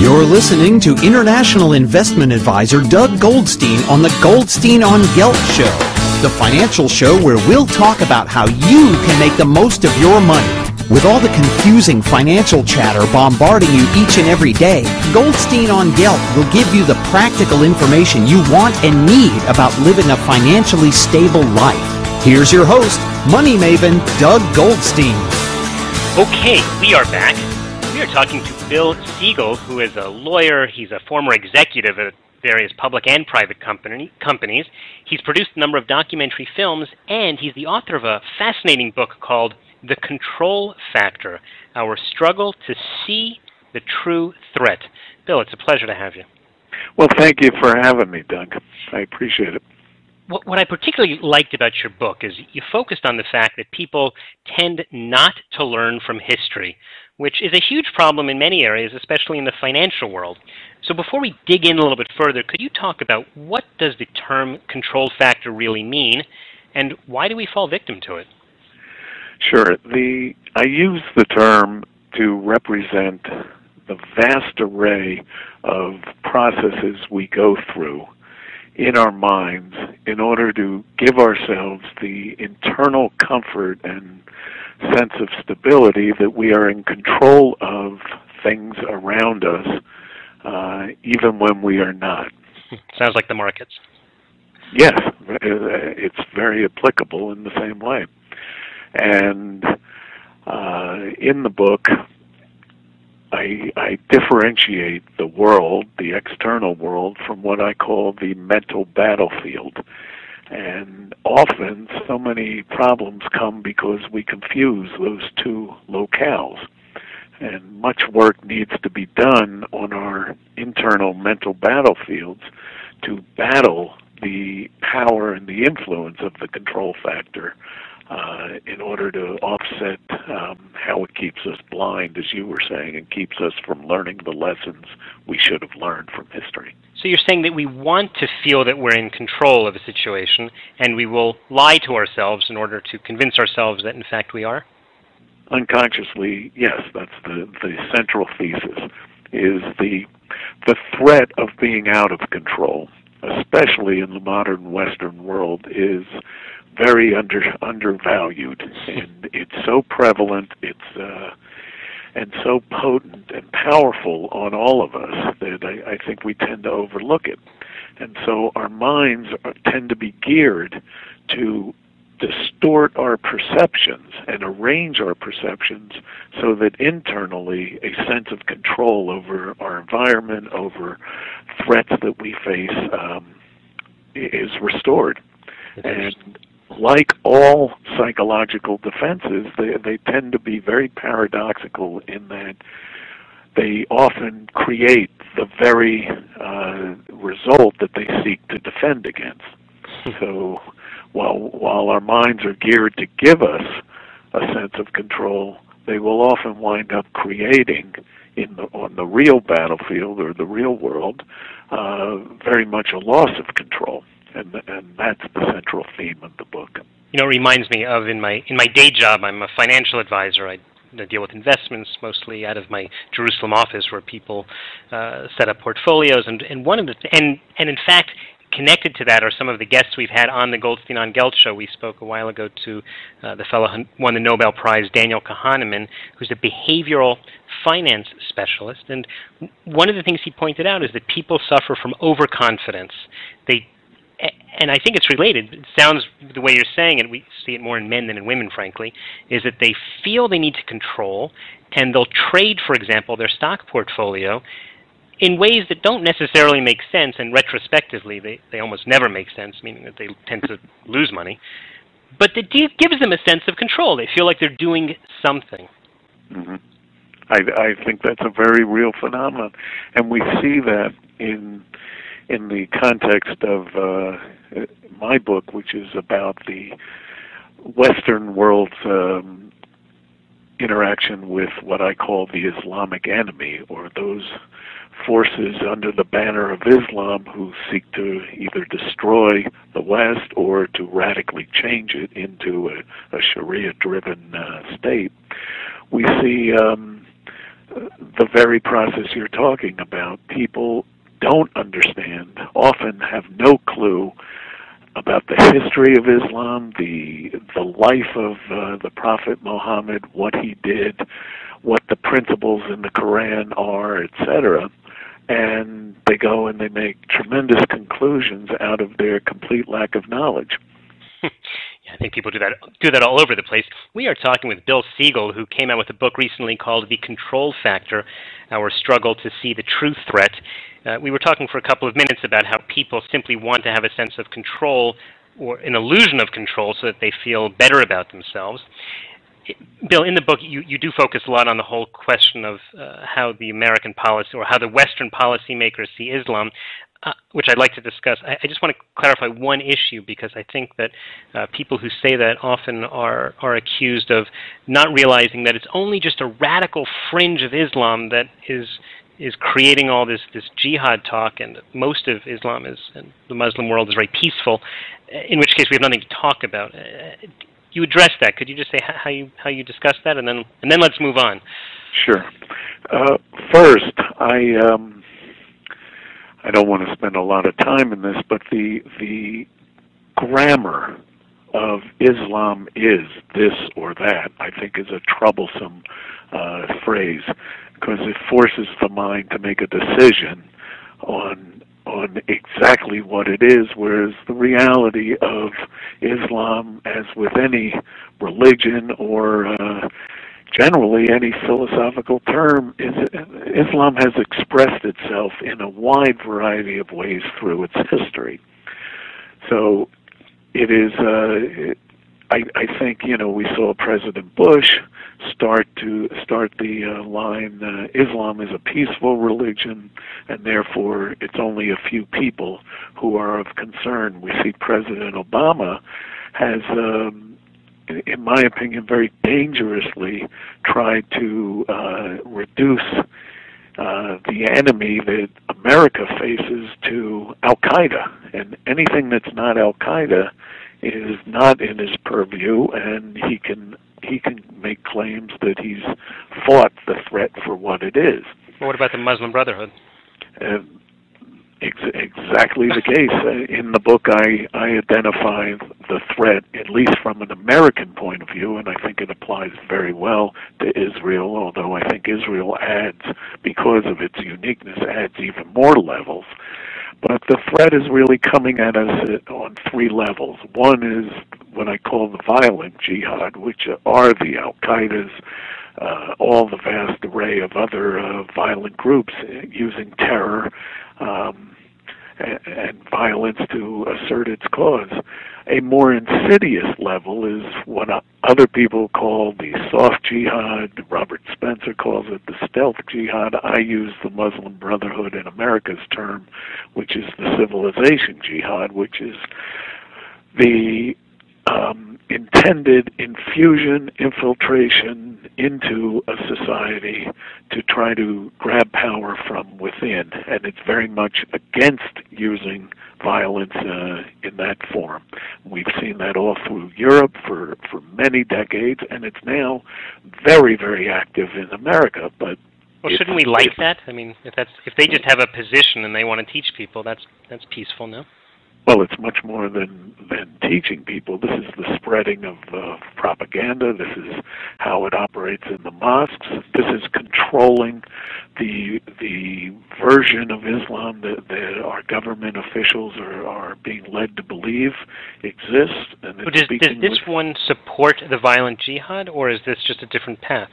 You're listening to international investment advisor Doug Goldstein on the Goldstein on Gelt show, the financial show where we'll talk about how you can make the most of your money. With all the confusing financial chatter bombarding you each and every day, Goldstein on Gelt will give you the practical information you want and need about living a financially stable life. Here's your host, money maven Doug Goldstein. Okay, we are back. We are talking to Bill Siegel, who is a lawyer. He's a former executive at various public and private companies. He's produced a number of documentary films, and he's the author of a fascinating book called The Control Factor, Our Struggle to See the True Threat. Bill, it's a pleasure to have you. Well, thank you for having me, Doug. I appreciate it. What I particularly liked about your book is you focused on the fact that people tend not to learn from history, which is a huge problem in many areas, especially in the financial world. So before we dig in a little bit further, could you talk about what does the term control factor really mean, and why do we fall victim to it? Sure. I use the term to represent the vast array of processes we go through in our minds in order to give ourselves the internal comfort and sense of stability that we are in control of things around us, even when we are not. Sounds like the markets. Yes, it's very applicable in the same way. And in the book, I differentiate the world, the external world, from what I call the mental battlefield. And often, so many problems come because we confuse those two locales. And much work needs to be done on our internal mental battlefields to battle the power and the influence of the control factor in order to offset how it keeps us blind, as you were saying, and keeps us from learning the lessons we should have learned from history. So you're saying that we want to feel that we're in control of a situation, and we will lie to ourselves in order to convince ourselves that, in fact, we are? Unconsciously, yes, that's the central thesis, is the threat of being out of control, especially in the modern Western world, is very undervalued, and it's so prevalent, and so potent and powerful on all of us that I think we tend to overlook it. And so our minds tend to be geared to distort our perceptions and arrange our perceptions so that internally a sense of control over our environment, over threats that we face, is restored. And like all psychological defenses, they tend to be very paradoxical in that they often create the very result that they seek to defend against. So while our minds are geared to give us a sense of control, they will often wind up creating on the real battlefield or the real world very much a loss of control. And that's the central theme of the book. You know, it reminds me of in my day job, I'm a financial advisor. I deal with investments mostly out of my Jerusalem office, where people set up portfolios. And one of the and in fact, connected to that are some of the guests we've had on the Goldstein on Gelt show. We spoke a while ago to the fellow who won the Nobel Prize, Daniel Kahneman, who's a behavioral finance specialist. And one of the things he pointed out is that people suffer from overconfidence. And I think it's related. It sounds, the way you're saying it, we see it more in men than in women, frankly, is that they feel they need to control, and they'll trade, for example, their stock portfolio in ways that don't necessarily make sense, and retrospectively they almost never make sense, meaning that they tend to lose money. But it gives them a sense of control. They feel like they're doing something. Mm-hmm. I think that's a very real phenomenon, and we see that in the context of my book, which is about the Western world's interaction with what I call the Islamic enemy, or those forces under the banner of Islam who seek to either destroy the West or to radically change it into a Sharia-driven state. We see the very process you're talking about. People don't understand, often have no clue about the history of Islam, the life of the Prophet Muhammad, what he did, what the principles in the Quran are, etc. And they go and they make tremendous conclusions out of their complete lack of knowledge. Yeah, I think people do that all over the place. We are talking with Bill Siegel, who came out with a book recently called The Control Factor, Our Struggle to See the True Threat. We were talking for a couple of minutes about how people simply want to have a sense of control or an illusion of control so that they feel better about themselves. Bill, in the book, you do focus a lot on the whole question of how the American policy or how the Western policymakers see Islam, which I'd like to discuss. I just want to clarify one issue, because I think that people who say that often are accused of not realizing that it's only just a radical fringe of Islam that is creating all this jihad talk, and most of Islam and the Muslim world is very peaceful, in which case we have nothing to talk about. You address that. Could you just say how you discuss that, and then let's move on? Sure. First, I don't want to spend a lot of time in this, but the grammar of Islam is this or that, I think, is a troublesome phrase, because it forces the mind to make a decision on exactly what it is, whereas the reality of Islam, as with any religion or generally any philosophical term, is Islam has expressed itself in a wide variety of ways through its history. So it is, I think, we saw President Bush start the line, Islam is a peaceful religion, and therefore it's only a few people who are of concern. We see President Obama has, in my opinion, very dangerously tried to reduce the enemy that America faces to Al-Qaeda, and anything that's not Al-Qaeda is not in his purview, and he can make claims that he's fought the threat for what it is. Well, what about the Muslim Brotherhood? Exactly the case. In the book, I identify the threat, at least from an American point of view, and I think it applies very well to Israel, although I think Israel adds, because of its uniqueness, adds even more levels. But the threat is really coming at us on three levels. One is what I call the violent jihad, which are the Al-Qaedas, all the vast array of other violent groups using terror and violence to assert its cause. A more insidious level is what other people call the soft jihad. Robert Spencer calls it the stealth jihad. I use the Muslim Brotherhood in America's term, which is the civilization jihad, which is the intended infiltration into a society to try to grab power from within, and it's very much against using violence in that form. We've seen that all through Europe for many decades, and it's now very, very active in America. But well, shouldn't we like that? I mean, if they just have a position and they want to teach people, that's peaceful, no? Well, it's much more than teaching people. This is the spreading of propaganda. This is how it operates in the mosques. This is controlling the version of Islam that our government officials are being led to believe exists. And does this one support the violent jihad, or is this just a different path?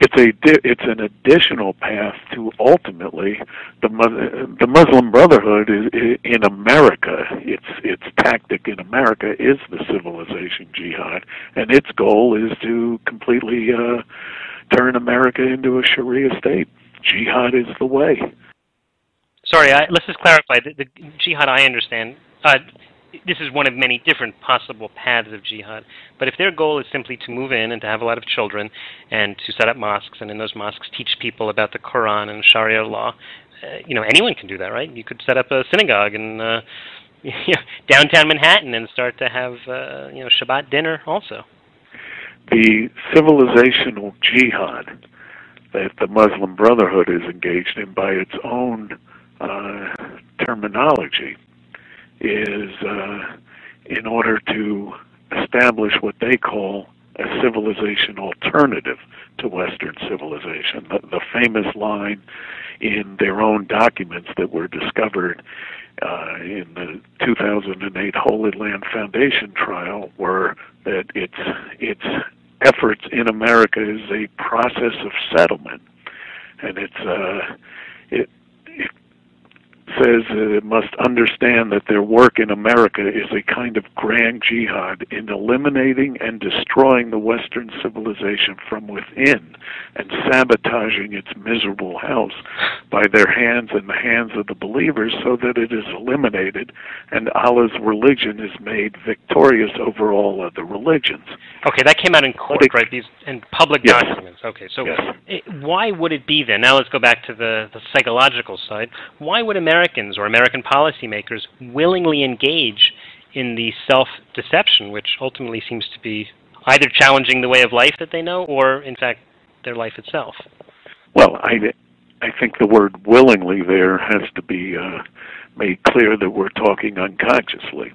It's an additional path to ultimately the Muslim Brotherhood is in America. Its tactic in America is the civilization jihad, and its goal is to completely turn America into a Sharia state. Jihad is the way. Sorry, let's just clarify. The jihad, I understand. This is one of many different possible paths of jihad. But if their goal is simply to move in and to have a lot of children and to set up mosques, and in those mosques teach people about the Quran and Sharia law, anyone can do that, right? You could set up a synagogue in downtown Manhattan and start to have Shabbat dinner also. The civilizational jihad that the Muslim Brotherhood is engaged in by its own terminology is in order to establish what they call a civilization alternative to Western civilization. The famous line in their own documents that were discovered in the 2008 Holy Land Foundation trial were that its efforts in America is a process of settlement, and it says that it must understand that their work in America is a kind of grand jihad in eliminating and destroying the Western civilization from within and sabotaging its miserable house by their hands and the hands of the believers so that it is eliminated and Allah's religion is made victorious over all other religions. Okay, that came out in court, right? These in public documents. Okay, so why would it be then? Now let's go back to the psychological side. Why would Americans or American policymakers willingly engage in the self-deception, which ultimately seems to be either challenging the way of life that they know or, in fact, their life itself? Well, I think the word willingly there has to be made clear that we're talking unconsciously.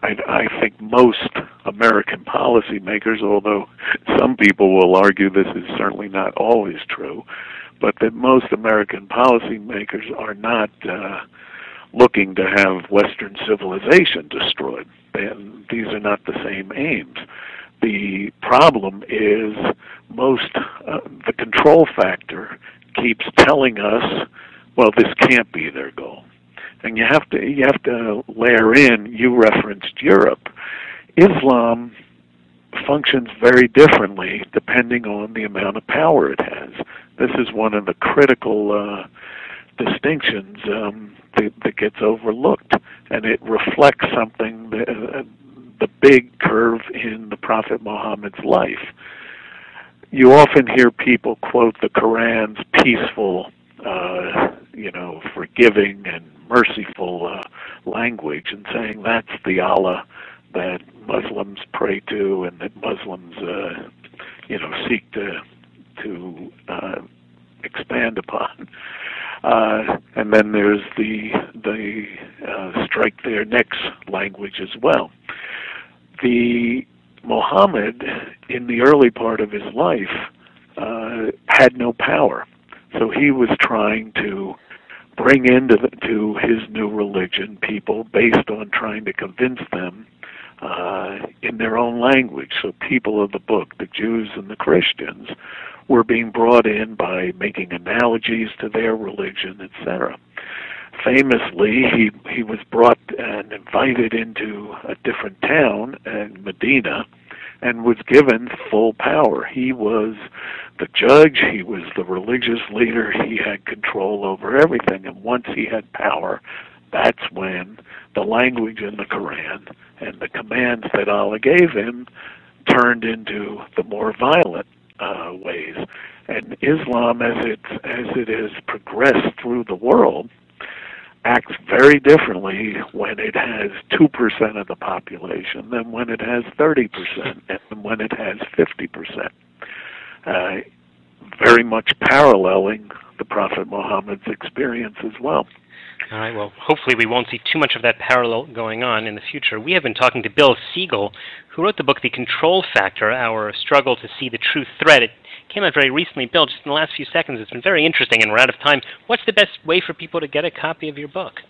I think most American policymakers, although some people will argue this is certainly not always true, but that most American policymakers are not looking to have Western civilization destroyed. And these are not the same aims. The problem is the control factor keeps telling us, well, this can't be their goal. And you have to layer in, you referenced Europe. Islam functions very differently depending on the amount of power it has. This is one of the critical distinctions that gets overlooked, and it reflects something, the big curve in the Prophet Muhammad's life. You often hear people quote the Quran's peaceful, forgiving and merciful language and saying that's the Allah that Muslims pray to and that Muslims, seek to expand upon. And then there's the strike their necks language as well. The Muhammad, in the early part of his life, had no power. So he was trying to bring to his new religion people based on trying to convince them in their own language. So people of the book, the Jews and the Christians, were being brought in by making analogies to their religion, etc. Famously, he was brought and invited into a different town, Medina, and was given full power. He was the judge, he was the religious leader, he had control over everything, and once he had power, that's when the language in the Quran and the commands that Allah gave him turned into the more violent ways. And Islam, as it has progressed through the world, acts very differently when it has 2% of the population than when it has 30% and when it has 50%. Very much paralleling the Prophet Muhammad's experience as well. All right, well, hopefully we won't see too much of that parallel going on in the future. We have been talking to Bill Siegel, who wrote the book The Control Factor, Our Struggle to See the True Threat. It came out very recently. Bill, just in the last few seconds, it's been very interesting, and we're out of time. What's the best way for people to get a copy of your book?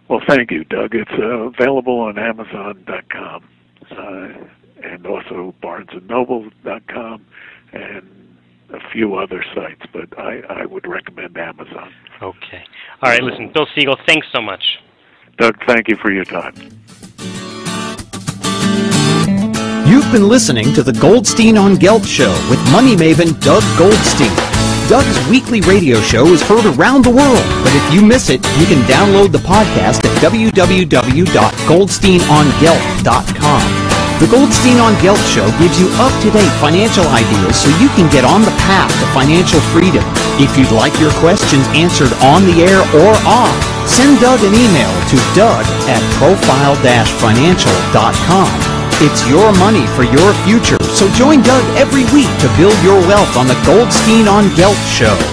Well, thank you, Doug. It's available on Amazon.com and also BarnesandNoble.com and a few other sites, but I would recommend Amazon. Okay. All right, listen, Bill Siegel, thanks so much. Doug, thank you for your time. You've been listening to the Goldstein on Gelt Show with money maven Doug Goldstein. Doug's weekly radio show is heard around the world, but if you miss it, you can download the podcast at www.goldsteinongelt.com. The Goldstein on Gelt Show gives you up-to-date financial ideas so you can get on the path to financial freedom. If you'd like your questions answered on the air or off, send Doug an email to doug@profile-financial.com. It's your money for your future, so join Doug every week to build your wealth on the Goldstein on Gelt Show.